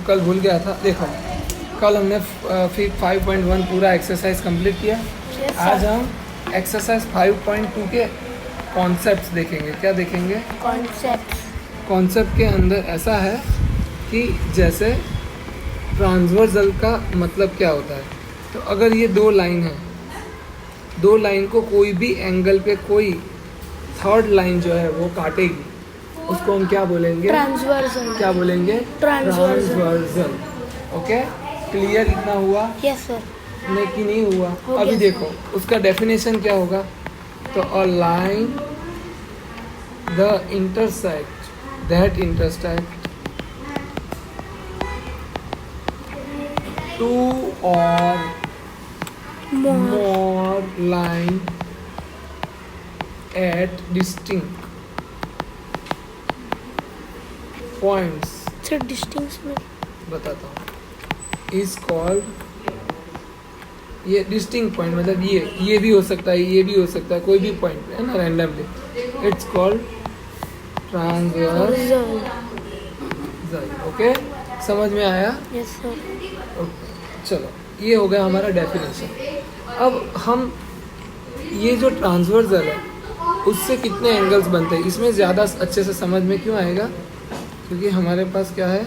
कल भूल गया था। देखो कल हमने 5.1 पूरा एक्सरसाइज कंप्लीट किया। आज हम एक्सरसाइज 5.2 के कॉन्सेप्ट्स देखेंगे। क्या देखेंगे? कॉन्सेप्ट के अंदर ऐसा है कि जैसे ट्रांसवर्सल का मतलब क्या होता है। तो अगर ये दो लाइन है, दो लाइन को कोई भी एंगल पे कोई थर्ड लाइन जो है वो काटेगी, उसको हम क्या बोलेंगे? ट्रांसवर्सल। क्या बोलेंगे? ट्रांसवर्सल। ओके, क्लियर इतना हुआ? Yes sir. नहीं कि नहीं हुआ? हो अभी गया। देखो उसका डेफिनेशन क्या होगा। तो a line the intersect that intersect two और more line at distinct points, sir distance में बताता हूँ, is called, ये डिस्टिंक्ट पॉइंट मतलब ये भी हो सकता है, ये भी हो सकता है, कोई भी पॉइंट है ना randomly, it's called transversal. Okay, समझ में आया? Yes sir. ओके, चलो ये हो गया हमारा डेफिनेशन। अब हम ये जो ट्रांसवर्सल है उससे कितने एंगल्स बनते हैं इसमें ज़्यादा अच्छे से समझ में क्यों आएगा, क्योंकि हमारे पास क्या है,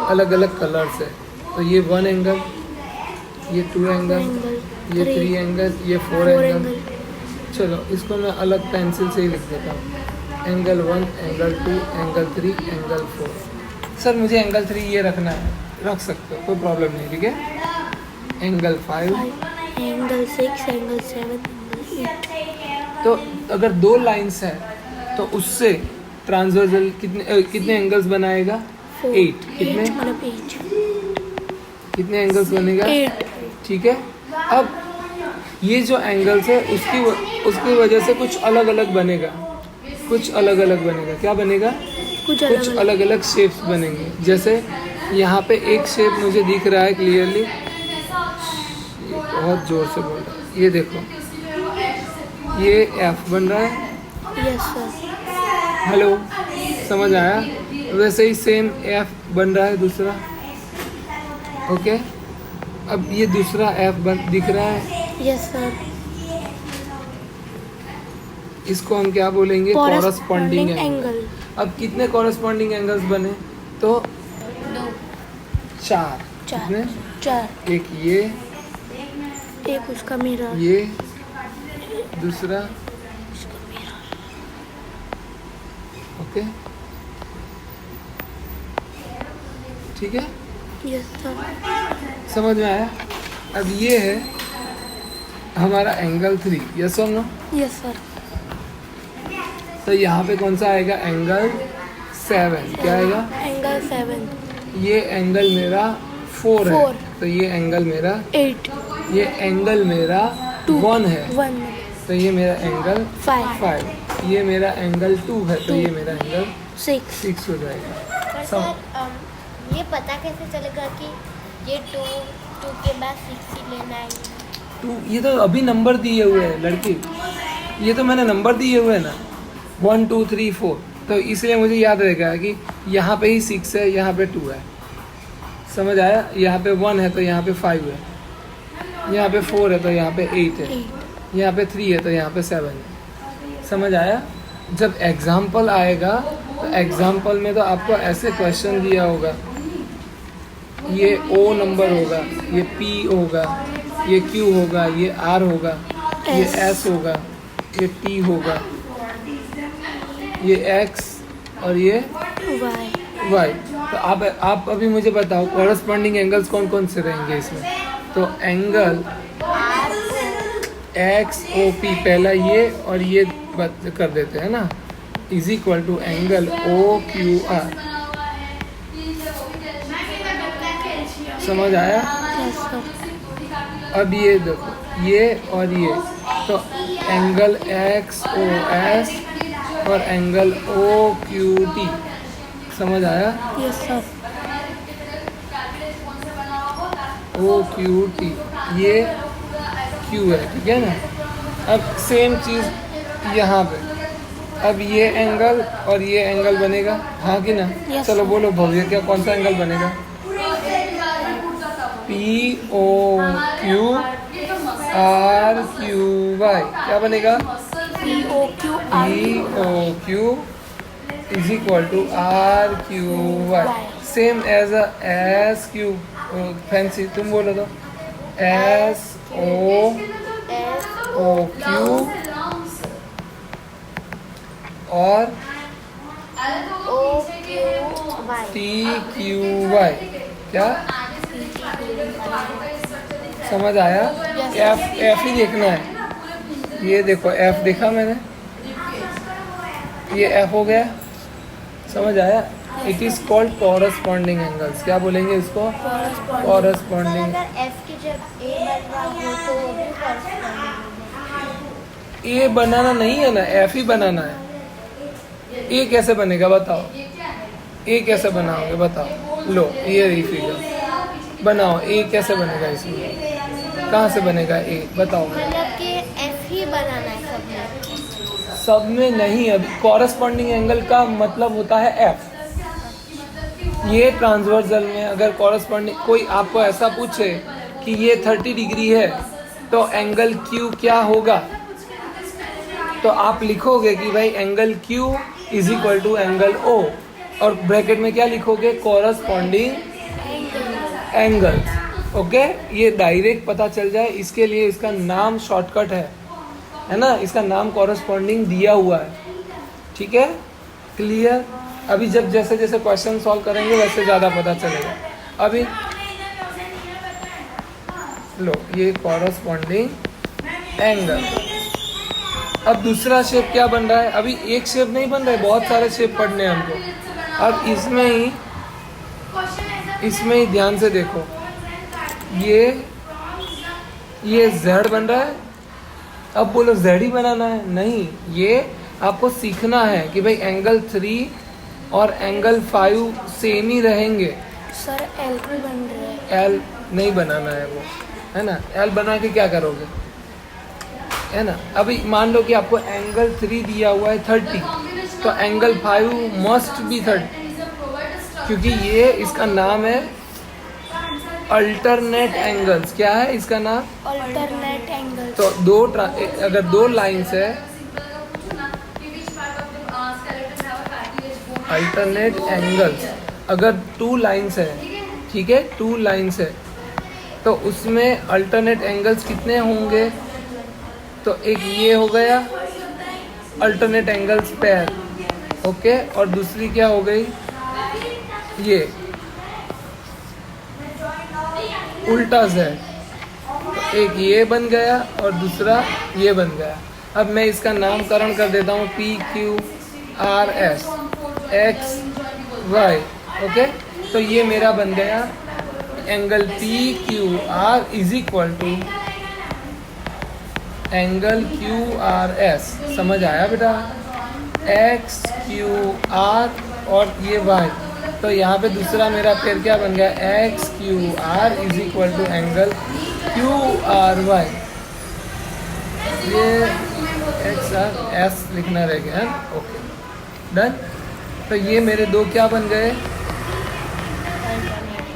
अलग अलग कलर्स है। तो ये 1 एंगल, ये 2 एंगल, ये 3 एंगल, ये 4 एंगल। चलो इसको मैं अलग पेंसिल से ही लिख देता हूँ। Angle 1, angle 2, angle 3, angle 4। Sir मुझे एंगल 3 ये रखना है, रख सकते हो, कोई प्रॉब्लम नहीं, ठीक है। Angle 5, angle 6, angle 7, angle 8। तो अगर दो लाइंस है तो उससे ट्रांसवर्सल कितने एंगल्स बनाएगा? 8। कितने? 8। कितने एंगल्स बनेगा? 8। ठीक है। अब ये जो एंगल्स है उसकी वजह से कुछ अलग अलग बनेगा, कुछ अलग अलग बनेगा। क्या बनेगा? कुछ अलग अलग शेप्स बनेंगे। जैसे यहाँ पे एक शेप मुझे दिख रहा है क्लियरली, बहुत जोर से बोल रहा है, ये देखो, ये एफ बन रहा है। Yes sir. हेलो, समझ आया? वैसे ही सेम एफ बन रहा है दूसरा। ओके, अब ये दूसरा एफ दिख रहा है। Yes sir. इसको हम क्या बोलेंगे? Corresponding angle. एंगल। अब कितने कॉरस्पॉन्डिंग एंगल्स बने? तो 4। कितने? 4। एक ये, एक उसका मिरर। ये दूसरा। ओके, ठीक है, यस सर। समझ में आया? अब ये है हमारा एंगल 3। यस और नो? Yes sir. तो यहाँ पे कौन सा आएगा? एंगल 7। क्या आएगा? एंगल 7। ये एंगल मेरा 4 है, 4। तो ये एंगल मेरा 8। ये एंगल मेरा 1 है, 1। तो ये मेरा एंगल 5। ये मेरा एंगल 2 है, तो 2। ये मेरा एंगल 6 हो जाएगा। पर सर ये पता कैसे चलेगा कि ये 2 के बाद 6 ही लेना है? ये तो अभी नंबर दिए हुए हैं लड़की, ये तो मैंने नंबर दिए हुए हैं ना, 1 2 3 4, तो इसलिए मुझे याद रहेगा कि यहाँ पे ही 6 है, यहाँ पे 2 है। समझ आया? यहाँ पे 1 है तो यहाँ पे 5 है, यहाँ पे 4 है तो यहाँ पे 8 है, यहाँ पे 3 है तो यहाँ पे 7 है। समझ आया? जब एग्जाम्पल आएगा तो एग्जाम्पल में तो आपको ऐसे क्वेश्चन दिया होगा, ये O नंबर होगा, ये P होगा, ये Q होगा, ये R होगा, ये S होगा, ये T होगा, ये X और ये Y। Y। तो आप अभी मुझे बताओ कॉरस्पॉन्डिंग एंगल्स कौन कौन से रहेंगे इसमें? तो एंगल XOP पहला ये और ये कर देते हैं ना, is equal to angle OQR। समझ आया? Yes sir. अब ये देखो, ये और ये, तो एंगल XOS और एंगल OQT। समझ आया? Yes sir. OQT, ये Q है, ठीक है ना। अब सेम चीज़ यहाँ पे, अब ये एंगल और ये एंगल बनेगा, हाँ कि ना? Yes, चलो sir. बोलो भव्य, क्या कौन सा एंगल बनेगा? POQRQY क्या बनेगा? POQ is equal to RQY, same as SQ। Fancy तुम बोलो तो SOQ और TQY क्या समझ आया? F ही देखना है। ये देखो F देखा मैंने, ये F हो गया, समझ आया? It is called corresponding angles. क्या बोलेंगे इसको? कॉरस्पॉन्डिंग। अगर F की जब A बन रहा हो तो वो भी corresponding होगा। ए बनाना नहीं है ना, F ही बनाना है। ए कैसे बनेगा बताओ? ए कैसे बनाओगे बताओ? लो ये रही फिगर, बनाओ ए कैसे बनेगा इसमें? कहाँ से बनेगा ए बताओ? मतलब कि F ही बनाना है सब में। सब में नहीं, अभी कॉरस्पॉन्डिंग एंगल का मतलब होता है एफ। ये ट्रांसवर्सल में अगर कॉरस्पॉन्डिंग कोई आपको ऐसा पूछे कि ये 30 डिग्री है तो एंगल क्यू क्या होगा, तो आप लिखोगे कि भाई angle Q is equal to angle O, और ब्रैकेट में क्या लिखोगे? Corresponding angle. ओके, ये डायरेक्ट पता चल जाए इसके लिए इसका नाम शॉर्टकट है ना, इसका नाम कॉरस्पॉन्डिंग दिया हुआ है। ठीक है, क्लियर? अभी जब जैसे जैसे क्वेश्चन सॉल्व करेंगे वैसे ज़्यादा पता चलेगा। अभी लो ये कॉरस्पॉन्डिंग एंगल। अब दूसरा शेप क्या बन रहा है? अभी एक शेप नहीं बन रहा है, बहुत सारे शेप पढ़ने हैं हमको। अब इसमें ही ध्यान से देखो, ये Z बन रहा है। अब बोलो Z ही बनाना है? नहीं, ये आपको सीखना है कि भाई एंगल 3 और एंगल 5 सेम ही रहेंगे। सर एल भी बन रहा है। L नहीं बनाना है वो, है ना? L बना के क्या करोगे, है ना? अभी मान लो कि आपको एंगल 3 दिया हुआ है 30, तो एंगल 5 मस्ट बी 30, क्योंकि ये इसका नाम है अल्टरनेट एंगल्स। क्या है इसका नाम? Alternate angle. तो अगर दो लाइंस है, अल्टरनेट एंगल्स, अगर 2 लाइंस है, ठीक है, 2 लाइंस है, तो उसमें अल्टरनेट एंगल्स कितने होंगे? तो एक ये हो गया अल्टरनेट एंगल्स पेयर, ओके, और दूसरी क्या हो गई? ये उल्टा है, तो एक ये बन गया और दूसरा ये बन गया। अब मैं इसका नामकरण कर देता हूँ PQRS XY, ओके। तो ये मेरा बन गया angle PQR is equal to angle QRS। समझ आया बेटा? XQR और ये Y, तो यहाँ पे दूसरा मेरा फिर क्या बन गया? XQR is equal to angle QRY। ये XRS लिखना रह गया है, ओके, डन। तो ये मेरे दो क्या बन गए?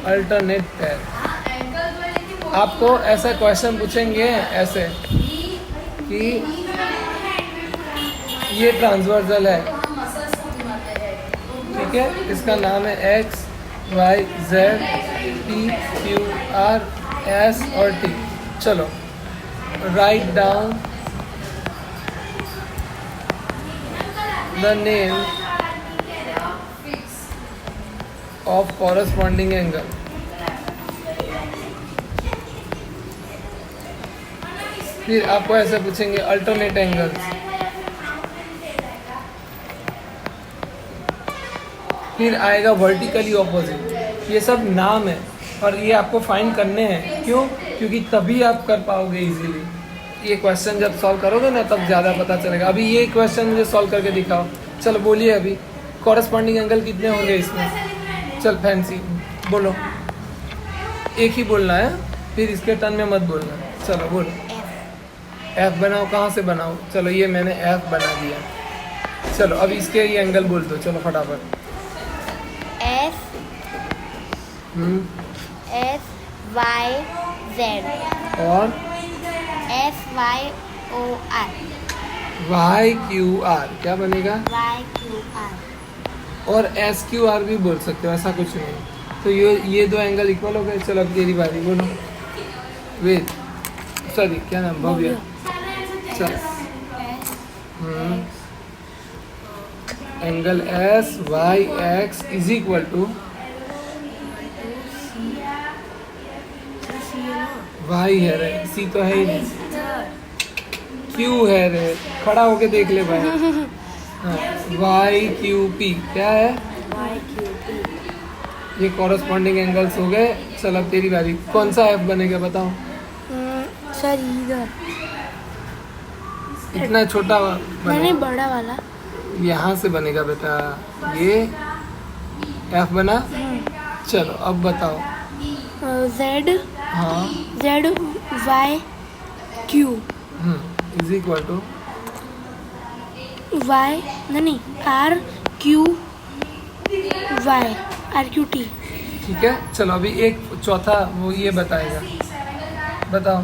Alternate pair. आपको ऐसा क्वेश्चन पूछेंगे ऐसे कि ये ट्रांसवर्सल है, ठीक है, इसका नाम है X Y Z P Q R S और T। चलो write down the name of corresponding angle. फिर आपको ऐसे पूछेंगे अल्टरनेट एंगल्स, फिर आएगा वर्टिकली ऑपोजिट। ये सब नाम है और ये आपको फाइंड करने हैं। क्यों? क्योंकि तभी आप कर पाओगे इजीली। ये क्वेश्चन जब सॉल्व करोगे ना तब ज़्यादा पता चलेगा। अभी ये क्वेश्चन मुझे सॉल्व करके दिखाओ। चलो बोलिए अभी कॉरस्पॉन्डिंग एंगल कितने होंगे इसमें? चल फैंसी बोलो, एक ही बोलना है, फिर इसके टर्न में मत बोलना। चलो बोलो। F बनाओ। कहाँ से बनाओ? चलो ये मैंने F बना दिया। चलो अब इसके ये एंगल बोल दो, चलो फटाफट। एस एस वाई जेड और S Y O R Y Q R क्या बनेगा? Y Q R. और एस क्यू आर भी बोल सकते हो, ऐसा कुछ नहीं। तो ये दो एंगल इक्वल हो गए। चलो अब तेरी बारी, बोलो। वेद, सॉरी क्या नाम, भव्य। चल angle S Y X is equal to Y है रे, सी तो है ही नहीं, क्यू है रे, खड़ा होके देख ले भाई। वाई क्यू पी क्या है? Y Q P. ये कॉरस्पॉन्डिंग एंगल्स हो गए। चल अब तेरी बारी, कौन सा एफ बनेगा बताओ? सर इधर इतना छोटा मैंने बनेगा, बड़ा वाला। यहाँ से बनेगा बेटा, ये एफ बना। चलो अब बताओ। जेड हाँ Z Y Q is equal to Y नहीं R Q Y R Q T. ठीक है। चलो अभी एक चौथा वो ये बताएगा, बताओ।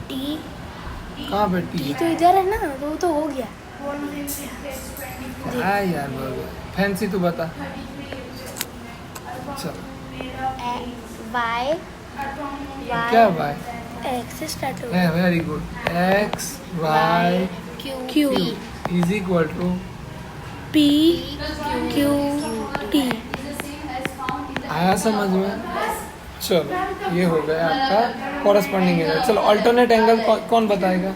टी कहाँ पे टी टी तो इधर है ना, तो वो तो हो गया। है यार, फैंसी तू बता। चलो वाई क्या वाई एक्स से स्टार्ट हो है? Very good. X Y Q is equal to P Q T. आया समझ में? चलो ये हो गया आपका कॉरस्पॉन्डिंग एंगल। चलो अल्टरनेट एंगल कौन बताएगा?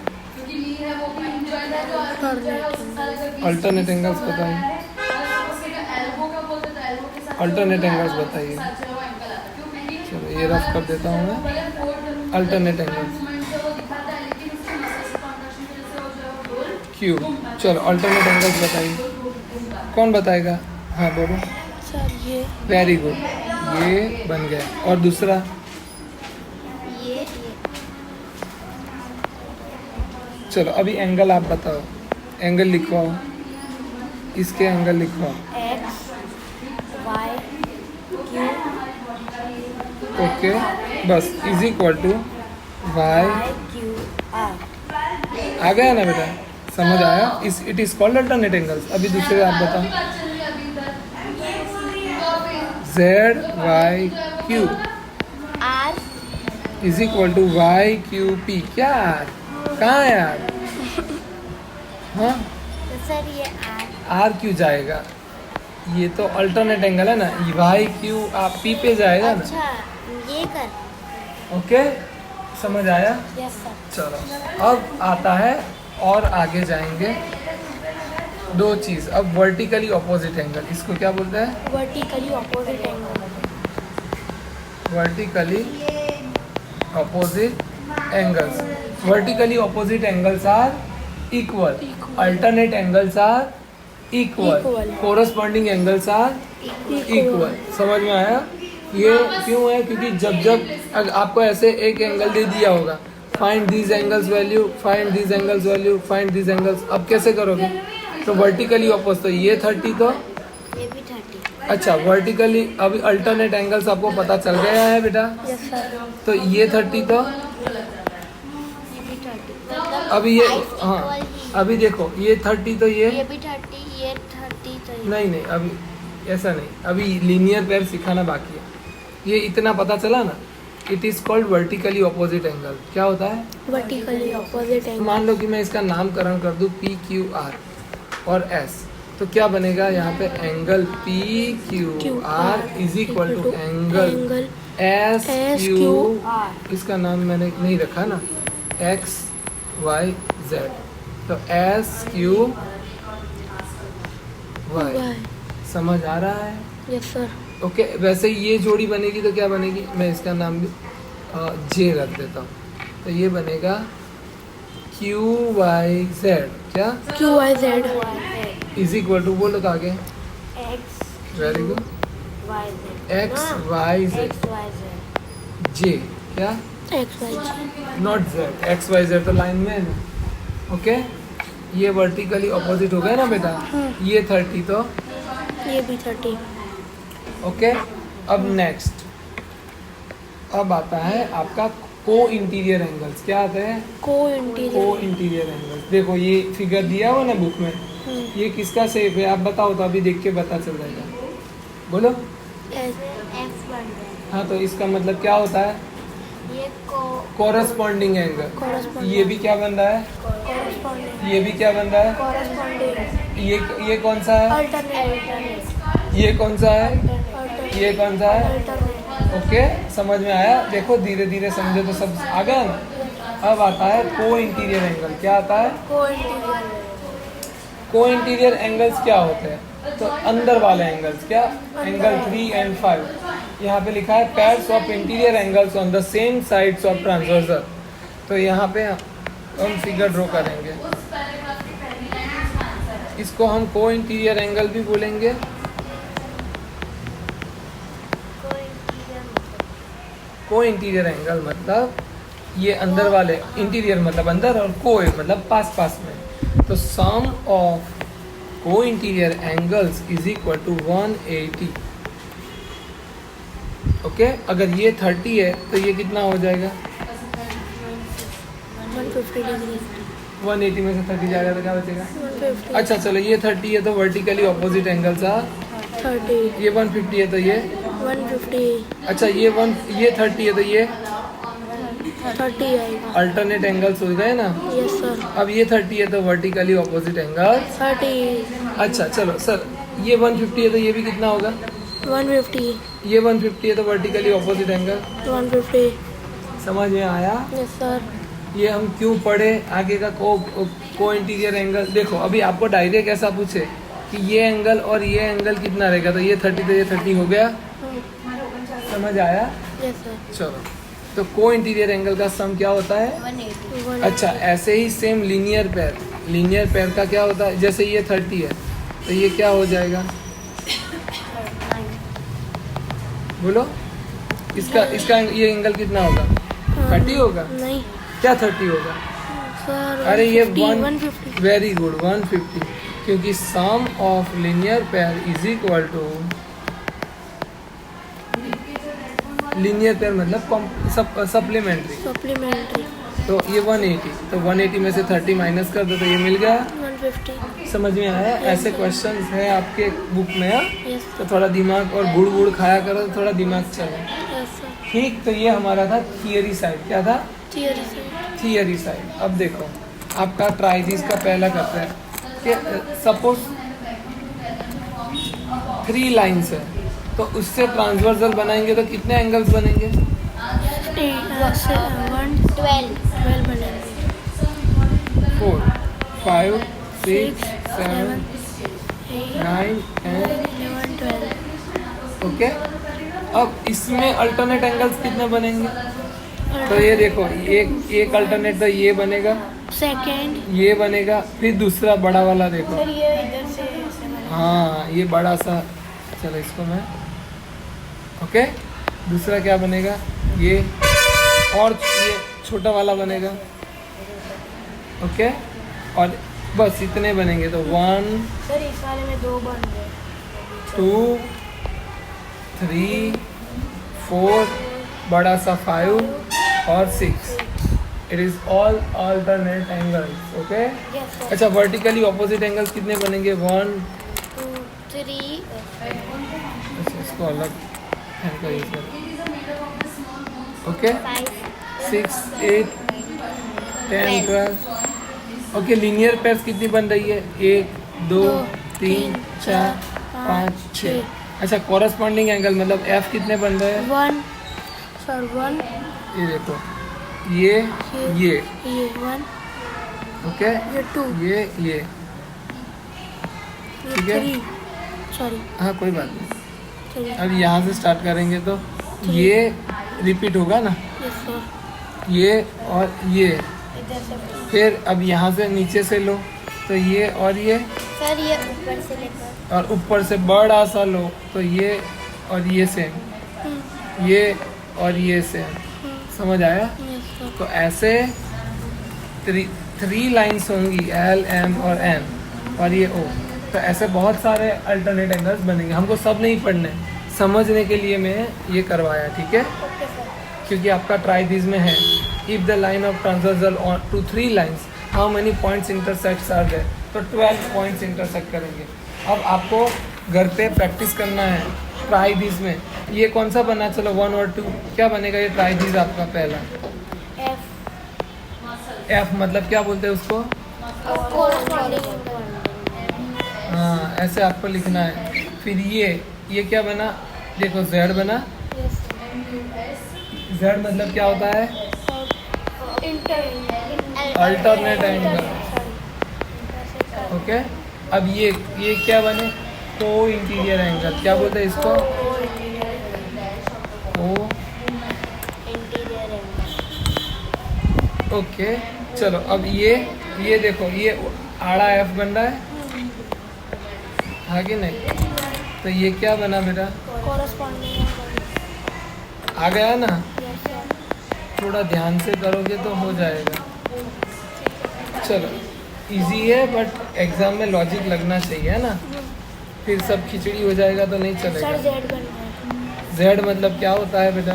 अल्टरनेट एंगल्स बताइए, अल्टरनेट एंगल्स बताइए। चलो ये रफ कर देता हूँ मैं। Alternate angles Q. चलो अल्टरनेट एंगल्स बताइए, कौन बताएगा? हाँ बोलो। सर ये वेरी गुड, ये बन गया। और दूसरा? ये चलो अभी एंगल आप बताओ, एंगल लिखवाओ, इसके एंगल लिखवाओ। एक्स वाई क्यू ओके बस is equal to Y. Y Q R. आ गया ना बेटा, समझ आया? It is called alternate angles. अभी दूसरे आप बताओ। Z Y Q R is equal to Y Q P. क्या यार, कहाँ है यार? हाँ तो सर ये आर आर क्यू जाएगा, ये तो अल्टरनेट एंगल है ना। वाई क्यू आप पी पे जाएगा ना। अच्छा ये कर। ओके समझ आया? Yes sir. चलो अब आता है और आगे जाएंगे दो चीज़। अब वर्टिकली ऑपोजिट एंगल, इसको क्या बोलते हैं? Vertically opposite angle. Vertically opposite angles. Vertically opposite angles are equal, alternate angles are equal, Equal. Corresponding angles are equal. समझ में आया? ये क्यों है? क्योंकि जब आपको ऐसे एक एंगल दे दिया होगा, find these angles value, find these angles value, find these angles, अब कैसे करोगे? तो वर्टिकली ऑपोजिट, तो ये 30 तो ये भी 30। अच्छा वर्टिकली। अभी अल्टरनेट एंगल्स आपको पता चल गया है बेटा? Yes sir. तो ये 30 तो ये भी 30। अभी ये हाँ अभी देखो ये 30 तो ये भी 30, ये 30 तो ये। नहीं अभी ऐसा नहीं, अभी लीनियर पेयर सिखाना बाकी है। ये इतना पता चला ना, it is called vertically opposite angle. क्या होता है? Vertically opposite angle. मान लो कि मैं इसका नामकरण कर दूं पी क्यू आर और एस, तो क्या बनेगा यहाँ पे? Angle P Q R is equal to angle S Q. इसका नाम मैंने नहीं रखा ना, एक्स वाई जेड, तो एस क्यू वाई। समझ आ रहा है? Yes sir. ओके वैसे ये जोड़ी बनेगी तो क्या बनेगी? मैं इसका नाम भी जे रख देता हूँ, तो ये बनेगा क्यू वाई जेड। क्या? Q Y Z is equal to, बोलो तो आगे। X very good. Y Z. X Y Z X Y Z. J. क्या? X Y G. Not Z, X Y Z तो लाइन में है ना। ओके ये वर्टिकली ऑपोजिट हो गया ना बेटा, ये 30 तो ये भी 30। ओके। अब नेक्स्ट, अब आता है आपका को इंटीरियर एंगल्स। क्या आता है? को को इंटीरियर एंगल्स। देखो ये फिगर दिया हुआ ना बुक में, ये किसका शेप है आप बताओ, तो अभी देख के पता चल जाएगा। बोलो। F1 हाँ, तो इसका मतलब क्या होता है? ये कोरस्पॉन्डिंग एंगल। Corresponding। ये भी क्या बन रहा है? कॉरस्पॉन्डिंग। ये भी क्या बन रहा है? कॉरस्पॉन्डिंग। ये कौन सा है? अल्टरनेट। ये कौन सा है? ये कौन सा है? अल्टरनेट। ओके, समझ में आया? देखो धीरे धीरे समझो तो सब आ गया ना। अब आता है को इंटीरियर एंगल। क्या आता है? को इंटीरियर। को इंटीरियर एंगल्स क्या होते हैं? तो अंदर वाले एंगल्स। क्या? Angle 3 and 5। यहाँ पे लिखा है pairs of interior angles on the same sides of transversal. तो यहाँ पे हम फिगर ड्रॉ करेंगे, इसको हम को इंटीरियर एंगल भी बोलेंगे। को इंटीरियर एंगल मतलब ये अंदर वाले, इंटीरियर मतलब अंदर और को मतलब पास पास में। तो sum of co interior angles is equal to 180। Okay, अगर ये 30 है तो ये कितना हो जाएगा? 150 डिग्री। 180 में से 30 जाएगा तो क्या बचेगा? 150। अच्छा चलो, ये 30 है तो वर्टिकली ऑपोजिट एंगल्स आ। 30। ये 150 है तो ये 150। अच्छा ये 30 है तो ये 30 आएगा। अल्टरनेट एंगल्स हो गए ना। Yes sir. अब ये 30 है तो वर्टिकली ऑपोजिट एंगल्स। 30। अच्छा चलो सर, ये 150 है तो ये भी कितना होगा? 150। ये 150 है तो वर्टिकली ऑपोजिट एंगल। 150। समझ में आया? Yes sir. ये हम क्यों पढ़े? आगे का को इंटीरियर एंगल। देखो अभी आपको डायरेक्ट ऐसा पूछे कि ये एंगल और ये एंगल कितना रहेगा, तो ये 30 तो ये 30 हो गया। समझ आया? Yes sir. चलो, तो को इंटीरियर एंगल का सम क्या होता है? 180। अच्छा, ऐसे ही same linear pair. Linear pair का क्या होता है? जैसे ये 30 है तो ये क्या हो जाएगा? बोलो। इसका ये एंगल कितना होगा? 30 होगा? नहीं क्या 30 होगा? सर। अरे ये 150। वेरी गुड, 150, क्योंकि sum of linear pair is equal to, linear pair मतलब सप्लीमेंट्री। सप्लीमेंट्री। तो ये 180, तो 180 में से 30 माइनस कर दो तो ये मिल गया। 150। समझ में आया? ऐसे क्वेश्चंस हैं आपके बुक में। यस तो थोड़ा दिमाग और गुड़ गुड़ खाया करो तो थोड़ा दिमाग चले। Yes sir. ठीक, तो ये हमारा था थियरी साइड। क्या था? Theory side. Theory side. अब देखो आपका ट्राइजीज का पहला करता है कि सपोज 3 लाइन्स है तो उससे ट्रांसवर्सल बनाएंगे तो कितने एंगल्स बनेंगे? 12 बनेंगे। 4, 5, 6, 7, 9 and 11, 12। ओके। अब इसमें अल्टरनेट एंगल्स कितने बनेंगे? तो ये देखो, एक अल्टरनेट तो ये बनेगा, सेकेंड। ये बनेगा, फिर दूसरा बड़ा वाला देखो। सर ये इधर से ऐसे बनेगा। हाँ, ये बड़ा सा, चलो इसको मैं, ओके। दूसरा क्या बनेगा? ये, और ये छोटा वाला बनेगा। ओके, और बस इतने बनेंगे। तो 1, सर इस वाले में 2 बन गए। 2, 3, 4, बड़ा सा 5 और 6। It is all alternate angles. Okay. Yes sir. अच्छा, वर्टिकली ऑपोजिट एंगल्स कितने बनेंगे? 1, 2 3 अच्छा इसको अलग हैंड का यूज करें। ओके, 5 6, 8, 10, 12। ओके, लीनियर पेयर्स कितनी बन रही है? 1, 2, 3, 4, 5, 6। अच्छा, कॉरस्पॉन्डिंग एंगल मतलब एफ कितने बन रहे हैं? 1 सर 1। ये देखो, ये 1 ओके, ये 2 ये ये ठीक है। 3 सॉरी हाँ कोई बात नहीं। चलिए। अब यहाँ से स्टार्ट करेंगे तो ये रिपीट होगा ना, यस सर। ये और ये। इधर से फिर अब यहाँ से नीचे से लो तो ये और ये, सर ये ऊपर से लेकर और ऊपर से बड़ा सा लो तो ये और ये सेम, ये और ये सेम। समझ आया? Yes sir. तो ऐसे 3 लाइंस होंगी L, M और N और ये O, तो ऐसे बहुत सारे अल्टरनेट एंगल्स बनेंगे। हमको सब नहीं पढ़ने, समझने के लिए मैं ये करवाया, ठीक है, ओके सर। क्योंकि आपका ट्राई दिस में है। If the line of transversal to 3 lines how many points intersects are there, तो 12 पॉइंट्स इंटरसेक्ट करेंगे। अब आपको घर पे प्रैक्टिस करना है ट्राई दिस में। ये कौन सा बना, चलो 1 और 2 क्या बनेगा? ये ट्राई दिस आपका पहला। F मतलब क्या बोलते हैं उसको? हाँ, ऐसे आपको लिखना है। फिर ये क्या बना? देखो Z बना। Z मतलब क्या होता है? Alternate angle. ओके, अब ये क्या बने? को इंटीरियर एंगल। क्या बोलते हैं इसको? को इंटीरियर एंगल। ओके, चलो अब ये देखो, ये आड़ा F बन रहा है, हाँ कि नहीं? तो ये क्या बना बेटा? आ गया ना? थोड़ा ध्यान से करोगे तो हो जाएगा। चलो, इजी है बट एग्जाम में लॉजिक लगना चाहिए, है ना? फिर सब खिचड़ी हो जाएगा तो नहीं चलेगा। Z मतलब क्या होता है बेटा?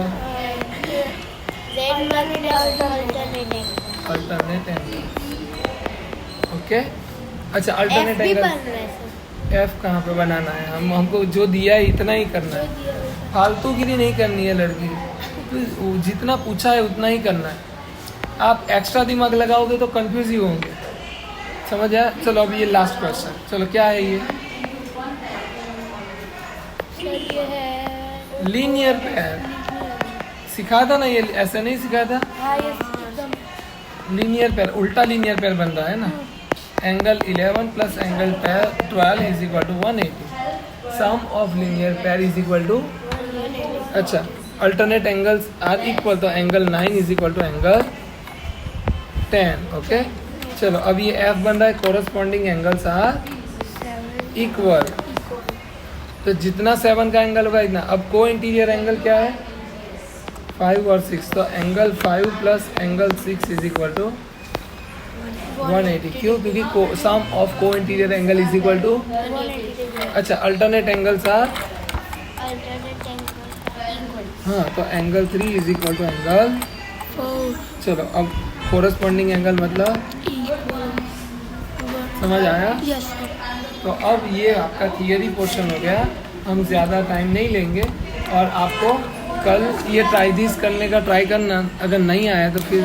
Alternate angle. ओके, अच्छा, अल्टरनेट एंगल F कहाँ पे बनाना है? हमको जो दिया है इतना ही करना है, फालतूगिरी नहीं करनी है लड़की। तो जितना पूछा है उतना ही करना है। आप एक्स्ट्रा दिमाग लगाओगे तो कंफ्यूज ही होंगे, समझ आया? चलो अब ये लास्ट क्वेश्चन, चलो क्या है ये? लीनियर पेयर सिखा था ना, ये ऐसे नहीं सिखा था? लीनियर पेयर, उल्टा लीनियर पेयर बन रहा है ना। Angle 11 plus angle 12 is equal to 180। Sum of linear pair is equal to, अच्छा, अल्टरनेट एंगल्स आर इक्वल, तो angle 9 is equal to angle 10। Okay, चलो अब ये F बन रहा है, कोरस्पॉन्डिंग एंगल्स आर इक्वल, तो जितना 7 का एंगल होगा इतना। अब को इंटीरियर एंगल क्या है? 5 और 6, तो angle 5 plus angle 6 is equal to 180। क्यों? क्योंकि sum of co interior angle is equal to, अच्छा, अल्टरनेट एंगल्स आर, हाँ, तो angle 3 is equal to angle, चलो अब कोरस्पॉन्डिंग एंगल मतलब, समझ आया? Yes sir. तो अब ये आपका थियरी पोर्शन हो गया, हम ज़्यादा टाइम नहीं लेंगे। और आपको कल ये ट्राई दिस करने का ट्राई करना, अगर नहीं आया तो फिर